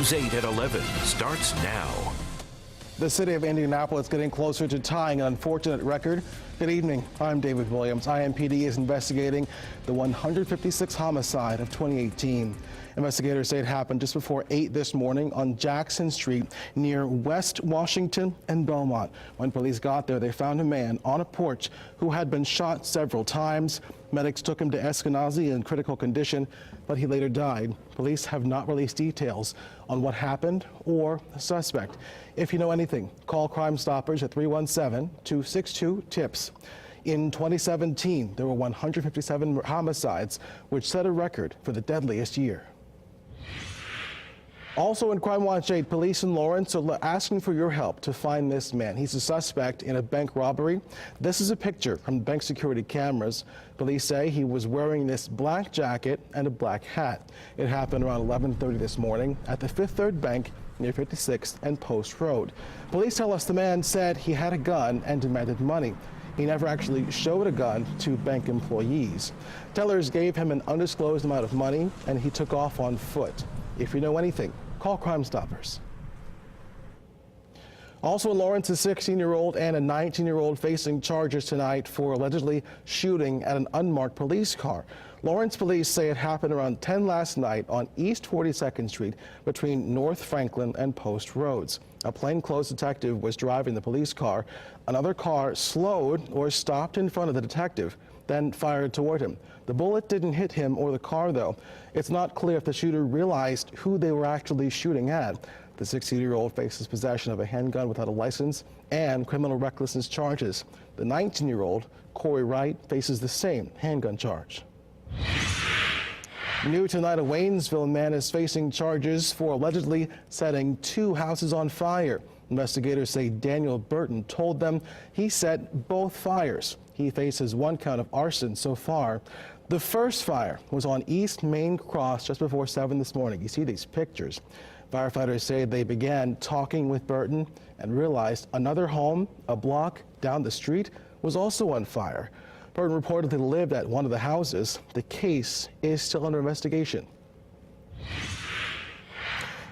News 8 at 11 starts now. The city of Indianapolis getting closer to tying an unfortunate record. Good evening. I'm David Williams. IMPD is investigating the 156th homicide of 2018. Investigators say it happened just before 8 this morning on Jackson Street near West Washington and Belmont. When police got there, they found a man on a porch who had been shot several times. Medics took him to Eskenazi in critical condition, but he later died. Police have not released details on what happened or the suspect. If you know anything, call Crime Stoppers at 317-262-TIPS. In 2017, there were 157 homicides, which set a record for the deadliest year. Also in Crime Watch 8, police in Lawrence are asking for your help to find this man. He's a suspect in a bank robbery. This is a picture from bank security cameras. Police say he was wearing this black jacket and a black hat. It happened around 11:30 this morning at the Fifth Third Bank near 56th and Post Road. Police tell us the man said he had a gun and demanded money. He never actually showed a gun to bank employees. Tellers gave him an undisclosed amount of money and he took off on foot. If you know anything, call Crime Stoppers. Also in Lawrence, a 16-year-old and a 19-year-old facing charges tonight for allegedly shooting at an unmarked police car. Lawrence police say it happened around 10 last night on East 42nd Street between North Franklin and Post Roads. A plainclothes detective was driving the police car. Another car slowed or stopped in front of the detective, then fired toward him. The bullet didn't hit him or the car, though. It's not clear if the shooter realized who they were actually shooting at. The 16-year-old faces possession of a handgun without a license and criminal recklessness charges. The 19-year-old, Corey Wright, faces the same handgun charge. New tonight, a Waynesville man is facing charges for allegedly setting 2 houses on fire. Investigators say Daniel Burton told them he set both fires. He faces 1 count of arson so far. The first fire was on East Main Cross just before 7 this morning. You see these pictures. Firefighters say they began talking with Burton and realized another home a block down the street was also on fire. Burton reportedly lived at one of the houses. The case is still under investigation.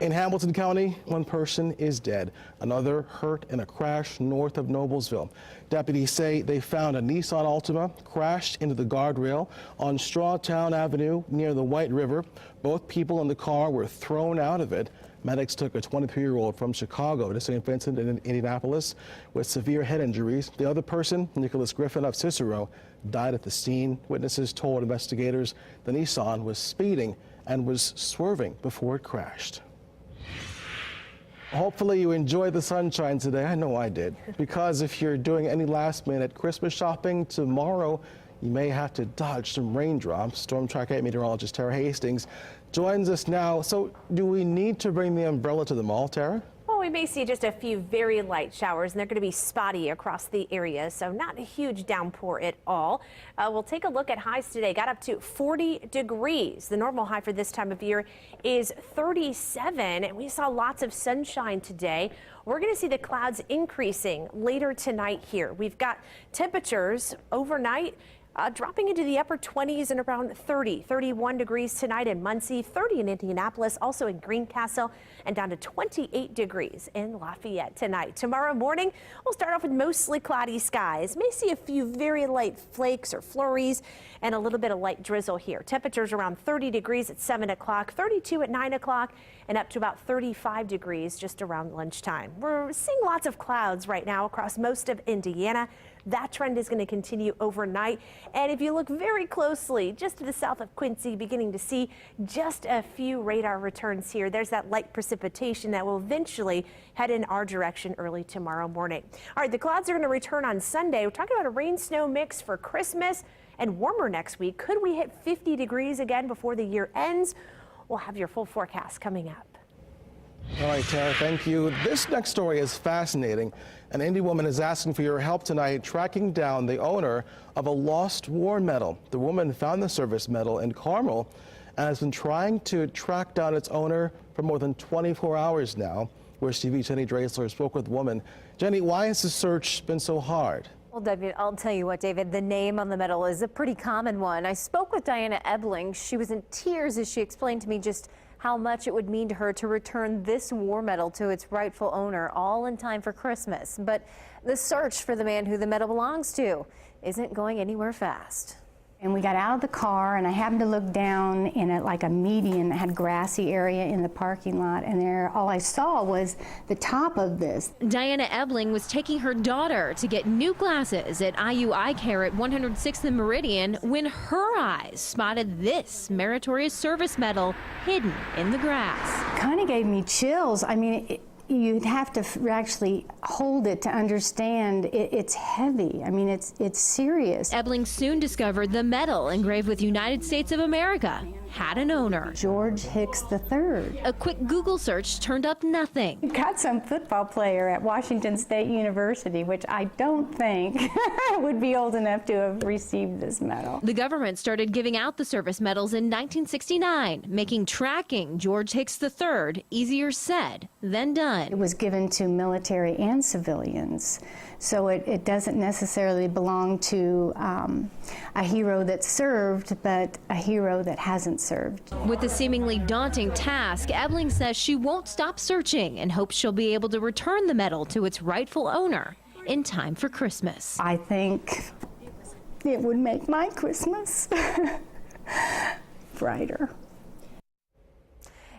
In Hamilton County, 1 person is dead, another hurt in a crash north of Noblesville. Deputies say they found a Nissan Altima crashed into the guardrail on Strawtown Avenue near the White River. Both people in the car were thrown out of it. Medics took a 23-year-old from Chicago to St. Vincent in Indianapolis with severe head injuries. The other person, Nicholas Griffin of Cicero, died at the scene. Witnesses told investigators the Nissan was speeding and was swerving before it crashed. Hopefully you enjoyed the sunshine today. I know I did. Because if you're doing any last-minute Christmas shopping tomorrow, you may have to dodge some raindrops. Storm Track 8 meteorologist Tara Hastings joins us now. So do we need to bring the umbrella to the mall, Tara? Well, we may see just a few very light showers, and they're going to be spotty across the area, so not a huge downpour at all. We'll take a look at highs today. Got up to 40 degrees. The normal high for this time of year is 37, and we saw lots of sunshine today. We're going to see the clouds increasing later tonight here. We've got temperatures overnight dropping into the upper 20s and around 31 degrees tonight in Muncie, 30 in Indianapolis, also in Greencastle, and down to 28 degrees in Lafayette tonight. Tomorrow morning, we'll start off with mostly cloudy skies. May see a few very light flakes or flurries and a little bit of light drizzle here. Temperatures around 30 degrees at 7 o'clock, 32 at 9 o'clock, and up to about 35 degrees just around lunchtime. We're seeing lots of clouds right now across most of Indiana. That trend is going to continue overnight. And if you look very closely, just to the south of Quincy, beginning to see just a few radar returns here. There's that light precipitation that will eventually head in our direction early tomorrow morning. All right, the clouds are going to return on Sunday. We're talking about a rain-snow mix for Christmas and warmer next week. Could we hit 50 degrees again before the year ends? We'll have your full forecast coming up. All right, Tara, thank you. This next story is fascinating. An Indy woman is asking for your help tonight, tracking down the owner of a lost war medal. The woman found the service medal in Carmel and has been trying to track down its owner for more than 24 hours now. Where's TV's Jenny Drasler spoke with the woman. Jenny, why has the search been so hard? Well, David, I'll tell you what, David, the name on the medal is a pretty common one. I spoke with Diana Ebling. She was in tears as she explained to me just how much it would mean to her to return this war medal to its rightful owner, all in time for Christmas. But the search for the man who the medal belongs to isn't going anywhere fast. And we got out of the car, and I happened to look down in like a median that had grassy area in the parking lot, and there all I saw was the top of this. Diana Ebling was taking her daughter to get new glasses at IU Eye Care at 106th and Meridian when her eyes spotted this meritorious service medal hidden in the grass. Kind of gave me chills. I mean, you'd have to actually hold it to understand it's heavy. I mean, it's serious. Ebling soon discovered the medal engraved with United States of America had an owner. George Hicks III. A quick Google search turned up nothing. Got some football player at Washington State University, which I don't think would be old enough to have received this medal. The government started giving out the service medals in 1969, making tracking George Hicks III easier said than done. It was given to military and civilians, so it doesn't necessarily belong to a hero that served, but a hero that hasn't served. With the seemingly daunting task, Ebling says she won't stop searching and hopes she'll be able to return the medal to its rightful owner in time for Christmas. I think it would make my Christmas brighter.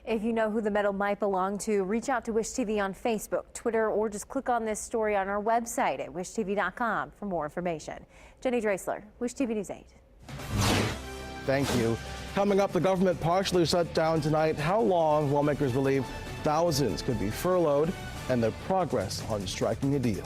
If you know who the medal might belong to, reach out to Wish TV on Facebook, Twitter, or just click on this story on our website at wishtv.com for more information. Jenny Drasler, Wish TV News 8. Thank you. Coming up, the government partially shut down tonight. How long? Lawmakers believe thousands could be furloughed, and the progress on striking a deal.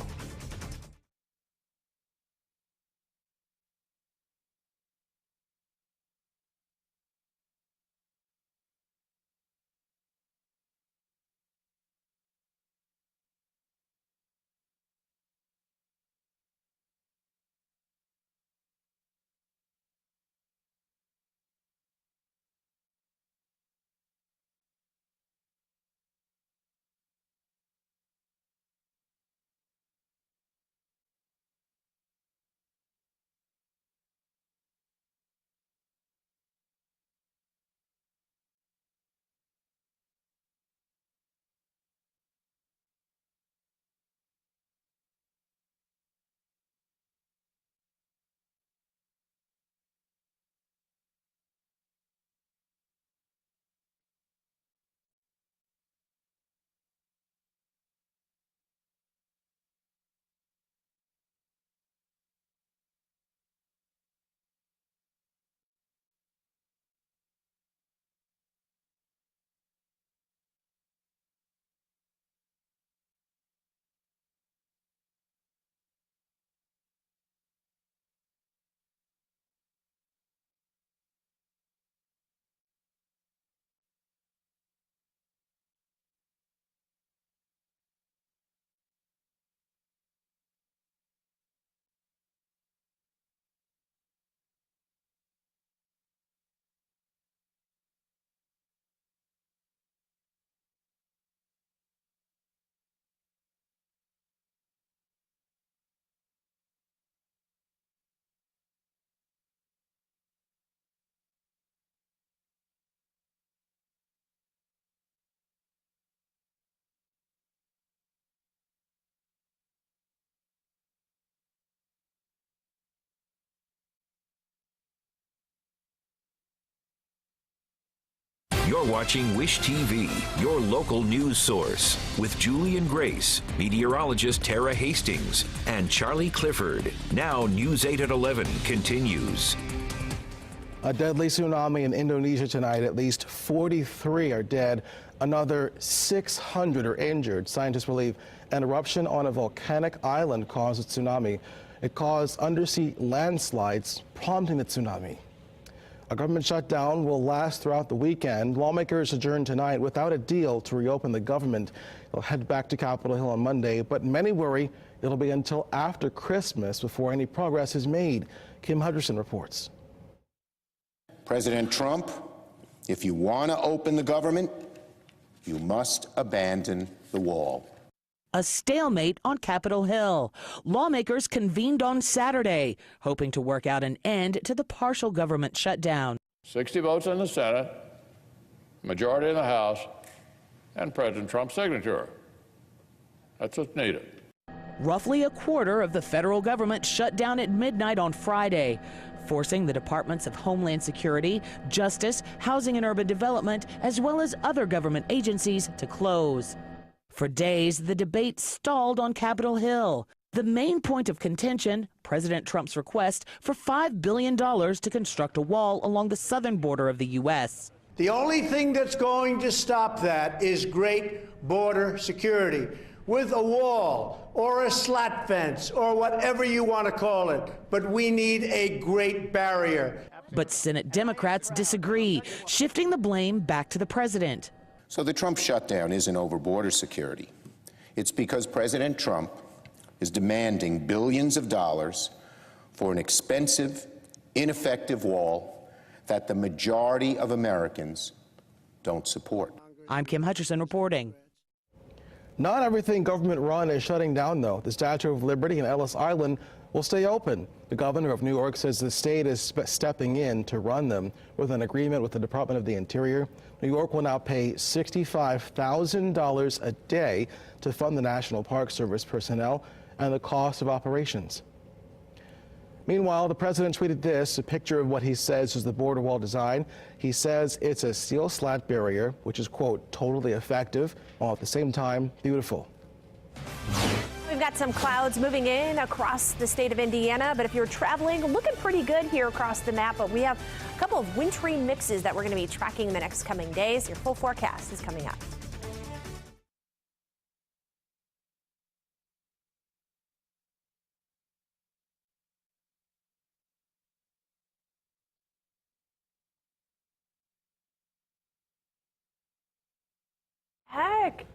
You're watching Wish TV, your local news source, with Julie and Grace, meteorologist Tara Hastings, and Charlie Clifford. Now, News 8 at 11 continues. A deadly tsunami in Indonesia tonight. At least 43 are dead. Another 600 are injured. Scientists believe an eruption on a volcanic island caused a tsunami. It caused undersea landslides, prompting the tsunami. A government shutdown will last throughout the weekend. Lawmakers adjourn tonight without a deal to reopen the government. They'll head back to Capitol Hill on Monday, but many worry it'll be until after Christmas before any progress is made. Kim Hudson reports. President Trump, if you want to open the government, you must abandon the wall. A stalemate on Capitol Hill. Lawmakers convened on Saturday, hoping to work out an end to the partial government shutdown. 60 votes in the Senate, majority in the House, and President Trump's signature. That's what's needed. Roughly a quarter of the federal government shut down at midnight on Friday, forcing the Departments of Homeland Security, Justice, Housing and Urban Development, as well as other government agencies to close. For days, the debate stalled on Capitol Hill. The main point of contention, President Trump's request for $5 billion to construct a wall along the southern border of the U.S. The only thing that's going to stop that is great border security. With a wall or a slat fence or whatever you want to call it. But we need a great barrier. But Senate Democrats disagree, shifting the blame back to the president. So the Trump shutdown isn't over border security. It's because President Trump is demanding billions of dollars for an expensive, ineffective wall that the majority of Americans don't support. I'm Kim Hutcherson reporting. Not everything government run is shutting down, though. The Statue of Liberty and Ellis Island will stay open. The governor of New York says the state is stepping in to run them with an agreement with the Department of the Interior. New York will now pay $65,000 a day to fund the National Park Service personnel and the cost of operations. Meanwhile, the president tweeted this, a picture of what he says is the border wall design. He says it's a steel slat barrier, which is, quote, totally effective, while at the same time, beautiful. We've got some clouds moving in across the state of Indiana, but if you're traveling, looking pretty good here across the map. But we have a couple of wintry mixes that we're going to be tracking in the next coming days. Your full forecast is coming up. Heck.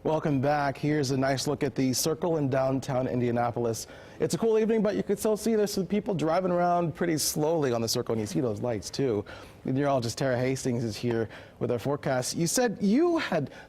Welcome back. Here's a nice look at the Circle in downtown Indianapolis. It's a cool evening, but you can still see there's some people driving around pretty slowly on the Circle, and you see those lights too. Meteorologist Tara Hastings is here with our forecast. You said you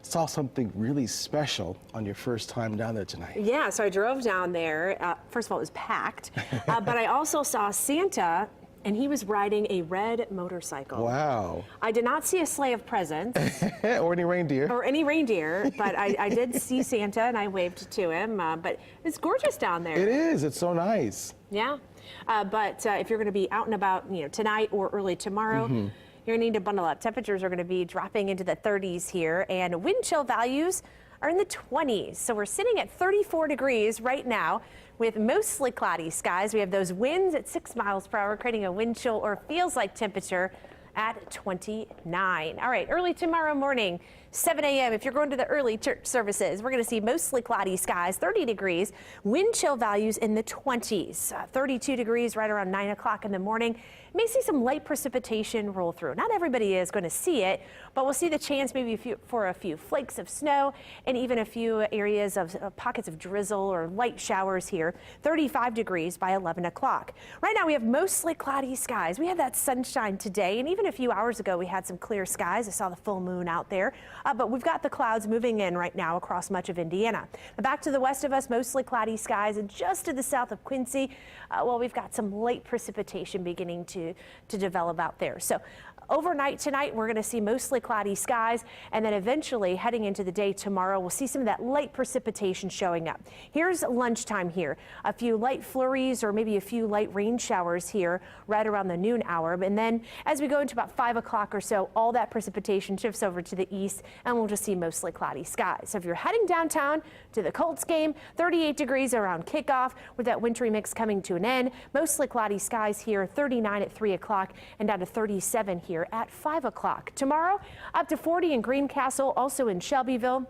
saw something really special on your first time down there tonight. Yeah, so I drove down there. First of all, it was packed, but I also saw Santa and he was riding a red motorcycle. Wow. I did not see a sleigh of presents. Or any reindeer. Or any reindeer, but I did see Santa and I waved to him. But it's gorgeous down there. It is. It's so nice. Yeah. But if you're going to be out and about, tonight or early tomorrow, you're going to need to bundle up. Temperatures are going to be dropping into the 30s here, and wind chill values are in the 20s. So we're sitting at 34 degrees right now with mostly cloudy skies. We have those winds at 6 miles per hour, creating a wind chill or feels like temperature at 29. All right, early tomorrow morning, 7 a.m. If you're going to the early church services, we're going to see mostly cloudy skies, 30 degrees, wind chill values in the 20s, 32 degrees right around 9 o'clock in the morning. May see some light precipitation roll through. Not everybody is going to see it, but we'll see the chance maybe for a few flakes of snow and even a few areas of pockets of drizzle or light showers here. 35 degrees by 11 o'clock. Right now we have mostly cloudy skies. We had that sunshine today, and even a few hours ago we had some clear skies. I saw the full moon out there, but we've got the clouds moving in right now across much of Indiana. Back to the west of us, mostly cloudy skies, and just to the south of Quincy, well, we've got some late precipitation beginning to develop out there. So overnight tonight, we're going to see mostly cloudy skies, and then eventually heading into the day tomorrow, we'll see some of that light precipitation showing up. Here's lunchtime here. A few light flurries or maybe a few light rain showers here right around the noon hour. And then as we go into about 5 o'clock or so, all that precipitation shifts over to the east, and we'll just see mostly cloudy skies. So if you're heading downtown to the Colts game, 38 degrees around kickoff with that wintry mix coming to an end. Mostly cloudy skies here, 39 at 3 o'clock and down to 37 here at 5 o'clock. Tomorrow, up to 40 in Greencastle, also in Shelbyville.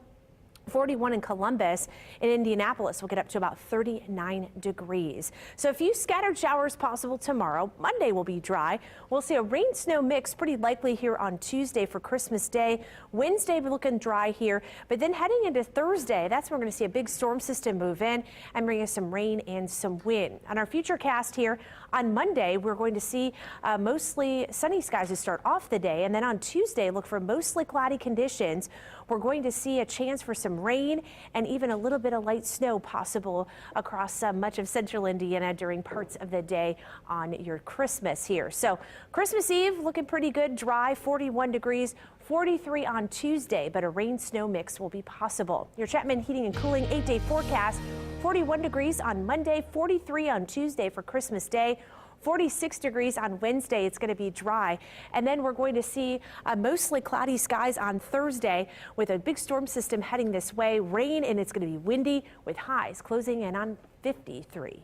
41 in Columbus. In Indianapolis, we'll get up to about 39 degrees. So a few scattered showers possible tomorrow. Monday will be dry. We'll see a rain-snow mix pretty likely here on Tuesday for Christmas Day. Wednesday, we're looking dry here. But then heading into Thursday, that's when we're going to see a big storm system move in and bring us some rain and some wind. On our future cast here on Monday, we're going to see mostly sunny skies to start off the day. And then on Tuesday, look for mostly cloudy conditions. We're going to see a chance for some rain and even a little bit of light snow possible across much of central Indiana during parts of the day on your Christmas here. So Christmas Eve looking pretty good, dry, 41 degrees, 43 on Tuesday, but a rain snow mix will be possible. Your Chapman Heating and Cooling 8-day forecast, 41 degrees on Monday, 43 on Tuesday for Christmas Day. 46 degrees on Wednesday. It's going to be dry. And then we're going to see mostly cloudy skies on Thursday with a big storm system heading this way. Rain, and it's going to be windy with highs closing in on 53.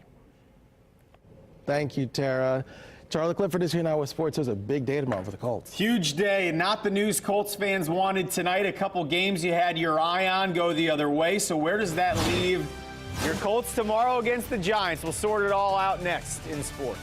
Thank you, Tara. Charlie Clifford is here now with sports. It was a big day tomorrow for the Colts. Huge day. Not the news Colts fans wanted tonight. A couple games you had your eye on go the other way. So where does that leave your Colts tomorrow against the Giants? We'll sort it all out next in sports.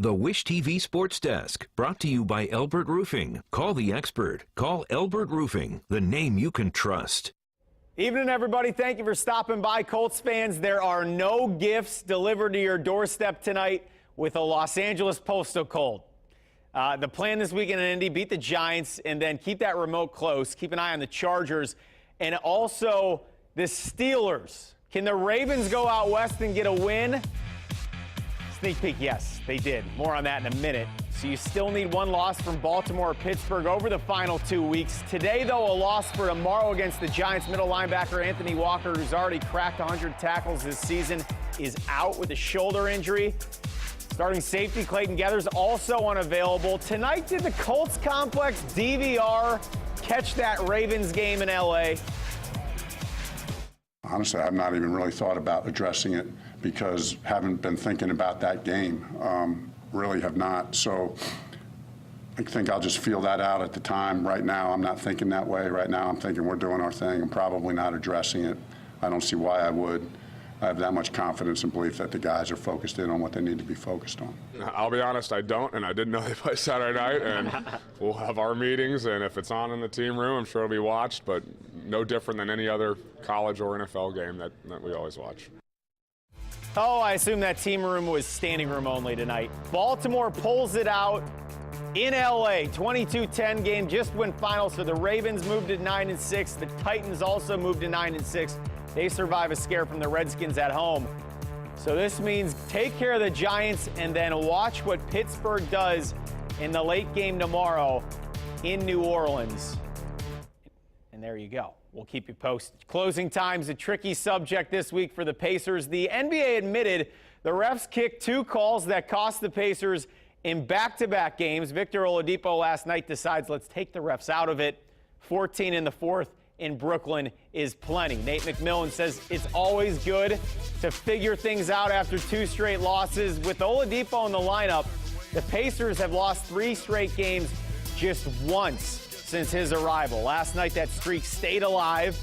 The Wish TV Sports Desk, brought to you by Elbert Roofing. Call the expert. Call Elbert Roofing, the name you can trust. Evening, everybody. Thank you for stopping by. Colts fans, there are no gifts delivered to your doorstep tonight with a Los Angeles postal code. The plan this weekend in Indy, beat the Giants, and then keep that remote close. Keep an eye on the Chargers and also the Steelers. Can the Ravens go out west and get a win? Sneak peek, yes, they did. More on that in a minute. So you still need one loss from Baltimore or Pittsburgh over the final 2 weeks. Today, though, a loss for tomorrow against the Giants. Middle linebacker Anthony Walker, who's already cracked 100 tackles this season, is out with a shoulder injury. Starting safety Clayton Geathers also unavailable. Tonight, did the Colts complex DVR catch that Ravens game in LA? Honestly, I've not even really thought about addressing it because haven't been thinking about that game. Really have not. So I think I'll just feel that out at the time. Right now, I'm not thinking that way. Right now, I'm thinking we're doing our thing and probably not addressing it. I don't see why I would. I have that much confidence and belief that the guys are focused in on what they need to be focused on. I'll be honest, I don't, and I didn't know they play Saturday night, and we'll have our meetings, and if it's on in the team room, I'm sure it'll be watched, but no different than any other college or NFL game that we always watch. Oh, I assume that team room was standing room only tonight. Baltimore pulls it out in LA. 22-10 game, just went final, so the Ravens moved to 9-6. The Titans also moved to 9-6. They survive a scare from the Redskins at home. So this means take care of the Giants and then watch what Pittsburgh does in the late game tomorrow in New Orleans. And there you go. We'll keep you posted. Closing time's a tricky subject this week for the Pacers. The NBA admitted the refs kicked 2 calls that cost the Pacers in back-to-back games. Victor Oladipo last night decides let's take the refs out of it. 14 in the fourth in Brooklyn is plenty. Nate McMillan says it's always good to figure things out after 2 straight losses. With Oladipo in the lineup, the Pacers have lost 3 straight games just once since his arrival. Last night, that streak stayed alive.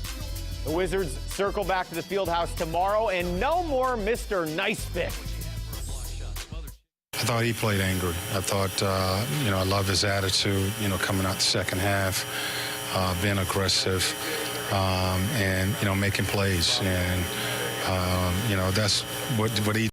The Wizards circle back to the Fieldhouse tomorrow, and no more Mr. Nice Fit. I thought he played angry. I thought, I love his attitude, coming out the second half, being aggressive, and, making plays. And, that's what he